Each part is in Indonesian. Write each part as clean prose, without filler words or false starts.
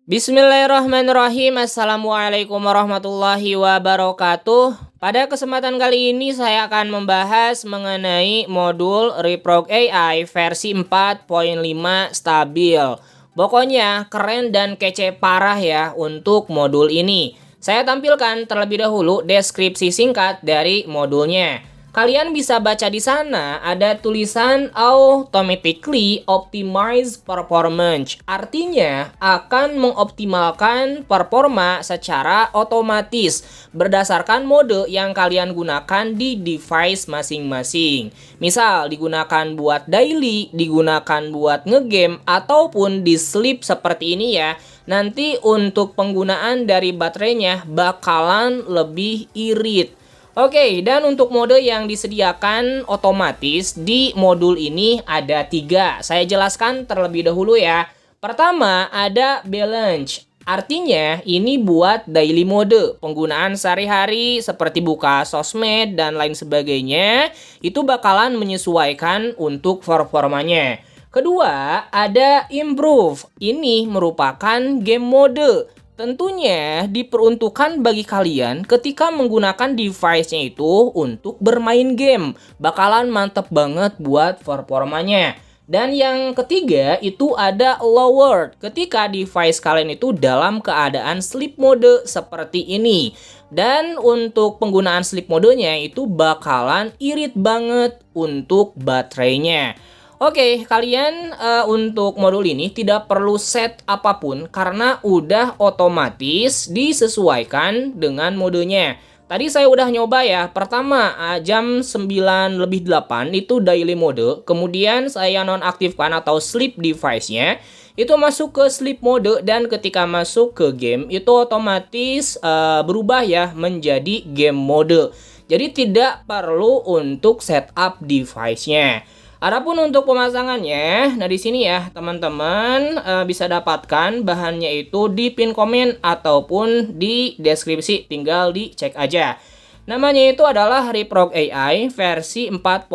Bismillahirrahmanirrahim. Assalamualaikum warahmatullahi wabarakatuh. Pada kesempatan kali ini saya akan membahas mengenai modul Reprog AI versi 4.5 stabil. Pokoknya keren dan kece parah ya untuk modul ini. Saya tampilkan terlebih dahulu deskripsi singkat dari modulnya. Kalian bisa baca di sana ada tulisan automatically optimize performance. Artinya akan mengoptimalkan performa secara otomatis berdasarkan mode yang kalian gunakan di device masing-masing. Misal digunakan buat daily, digunakan buat ngegame ataupun di sleep seperti ini ya. Nanti untuk penggunaan dari baterainya bakalan lebih irit. Oke, dan untuk mode yang disediakan otomatis di modul ini ada 3. Saya jelaskan terlebih dahulu ya. Pertama, ada balance. Artinya ini buat daily mode, penggunaan sehari-hari seperti buka sosmed dan lain sebagainya, itu bakalan menyesuaikan untuk performanya. Kedua, ada improve. Ini merupakan game mode. Tentunya diperuntukkan bagi kalian ketika menggunakan device-nya itu untuk bermain game. Bakalan mantep banget buat performanya. Dan yang ketiga itu ada lowered. Ketika device kalian itu dalam keadaan sleep mode seperti ini. Dan untuk penggunaan sleep modenya itu bakalan irit banget untuk baterainya. Oke, kalian untuk modul ini tidak perlu set apapun karena udah otomatis disesuaikan dengan modenya. Tadi saya udah nyoba ya. Pertama, jam 9:08 itu daily mode. Kemudian saya nonaktifkan atau sleep device-nya. Itu masuk ke sleep mode dan ketika masuk ke game itu otomatis berubah ya menjadi game mode. Jadi tidak perlu untuk setup device-nya. Adapun untuk pemasangannya, nah di sini ya teman-teman bisa dapatkan bahannya itu di pin komen ataupun di deskripsi, tinggal dicek aja. Namanya itu adalah Reprog AI versi 4.5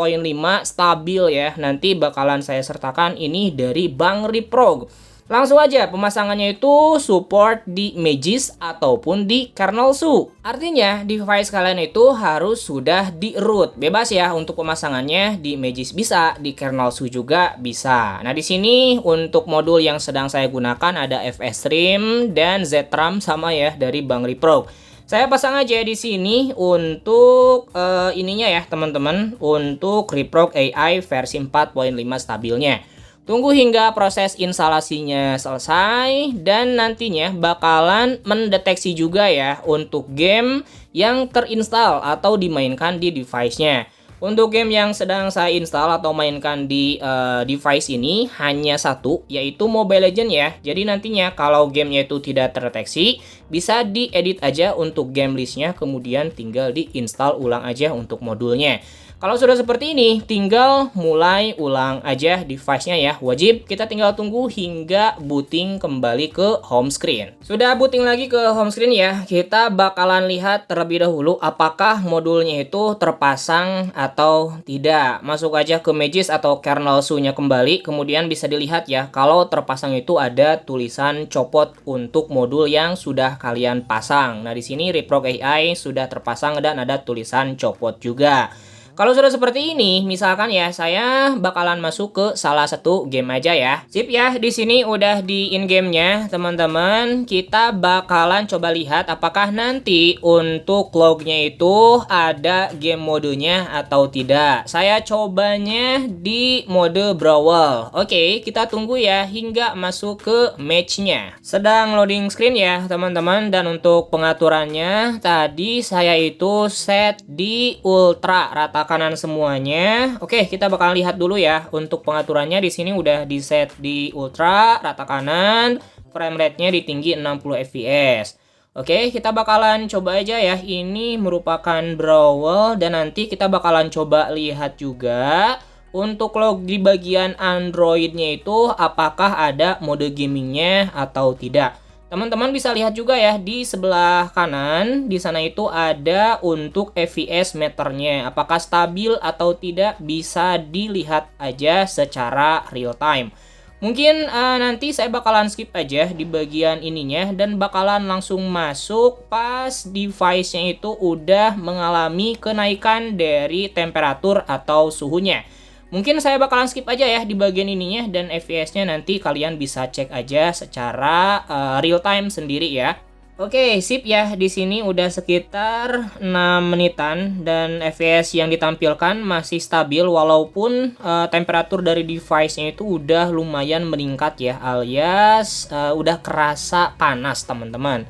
stabil ya. Nanti bakalan saya sertakan ini dari Bank Reprog. Langsung aja pemasangannya itu support di Magis ataupun di kernel SU. Artinya device kalian itu harus sudah di root. Bebas ya untuk pemasangannya di Magis bisa, di kernel SU juga bisa. Nah di sini untuk modul yang sedang saya gunakan ada FS Stream dan ZRAM sama ya dari Bank Reprog. Saya pasang aja di sini untuk ininya ya teman-teman, untuk Reprog AI versi 4.5 stabilnya. Tunggu hingga proses instalasinya selesai dan nantinya bakalan mendeteksi juga ya untuk game yang terinstall atau dimainkan di device-nya. Untuk game yang sedang saya install atau mainkan di device ini hanya satu, yaitu Mobile Legends ya. Jadi nantinya kalau gamenya itu tidak terdeteksi, bisa diedit aja untuk game listnya, kemudian tinggal diinstal ulang aja untuk modulnya. Kalau sudah seperti ini, tinggal mulai ulang aja device-nya ya. Wajib kita tinggal tunggu hingga booting kembali ke home screen. Sudah booting lagi ke home screen ya, kita bakalan lihat terlebih dahulu apakah modulnya itu terpasang atau tidak. Masuk aja ke Magis atau kernel SU-nya kembali, kemudian bisa dilihat ya, kalau terpasang itu ada tulisan copot untuk modul yang sudah kalian pasang. Nah, di sini Reprog AI sudah terpasang dan ada tulisan copot juga. Kalau sudah seperti ini, misalkan ya saya bakalan masuk ke salah satu game aja ya. Sip ya, di sini udah di in-game-nya, teman-teman. Kita bakalan coba lihat apakah nanti untuk log-nya itu ada game modenya atau tidak. Saya cobanya di mode Brawl. Oke, kita tunggu ya hingga masuk ke match-nya. Sedang loading screen ya, teman-teman. Dan untuk pengaturannya, tadi saya itu set di ultra rata kanan semuanya. Oke, kita bakal lihat dulu ya. Untuk pengaturannya di sini udah di set di ultra rata kanan, frame rate-nya di tinggi 60 fps. Oke, kita bakalan coba aja ya. Ini merupakan Brawl dan nanti kita bakalan coba lihat juga untuk log di bagian Android-nya itu apakah ada mode gamingnya atau tidak. Teman-teman bisa lihat juga ya di sebelah kanan, di sana itu ada untuk FPS meternya. Apakah stabil atau tidak bisa dilihat aja secara real time. Mungkin nanti saya bakalan skip aja di bagian ininya dan bakalan langsung masuk pas device-nya itu udah mengalami kenaikan dari temperatur atau suhunya. Mungkin saya bakalan skip aja ya di bagian ininya dan FPS-nya nanti kalian bisa cek aja secara real time sendiri ya. Oke, sip ya. Di sini udah sekitar 6 menitan dan FPS yang ditampilkan masih stabil walaupun temperatur dari device-nya itu udah lumayan meningkat ya, alias udah kerasa panas, teman-teman.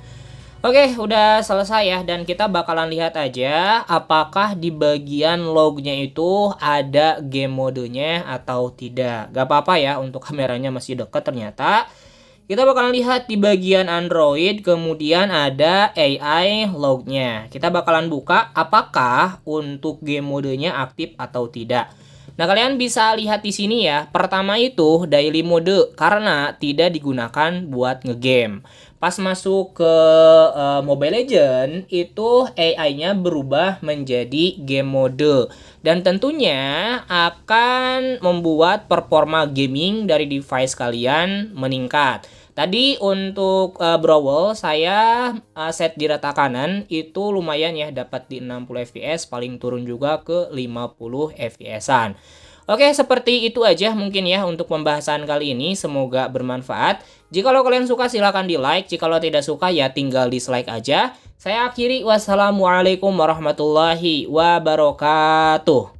Oke, udah selesai ya dan kita bakalan lihat aja apakah di bagian lognya itu ada game modenya atau tidak. Gak apa-apa ya, untuk kameranya masih deket ternyata. Kita bakalan lihat di bagian Android, kemudian ada AI lognya. Kita bakalan buka apakah untuk game modenya aktif atau tidak. Nah, kalian bisa lihat di sini ya. Pertama itu daily mode karena tidak digunakan buat ngegame. Pas masuk ke Mobile Legend itu AI-nya berubah menjadi game mode dan tentunya akan membuat performa gaming dari device kalian meningkat. Tadi untuk Brawl saya set di rata kanan itu lumayan ya, dapat di 60 fps, paling turun juga ke 50 fps-an. Oke, seperti itu aja mungkin ya untuk pembahasan kali ini. Semoga bermanfaat. Jika kalian suka silahkan di like. Jika tidak suka ya tinggal dislike aja. Saya akhiri. Wassalamualaikum warahmatullahi wabarakatuh.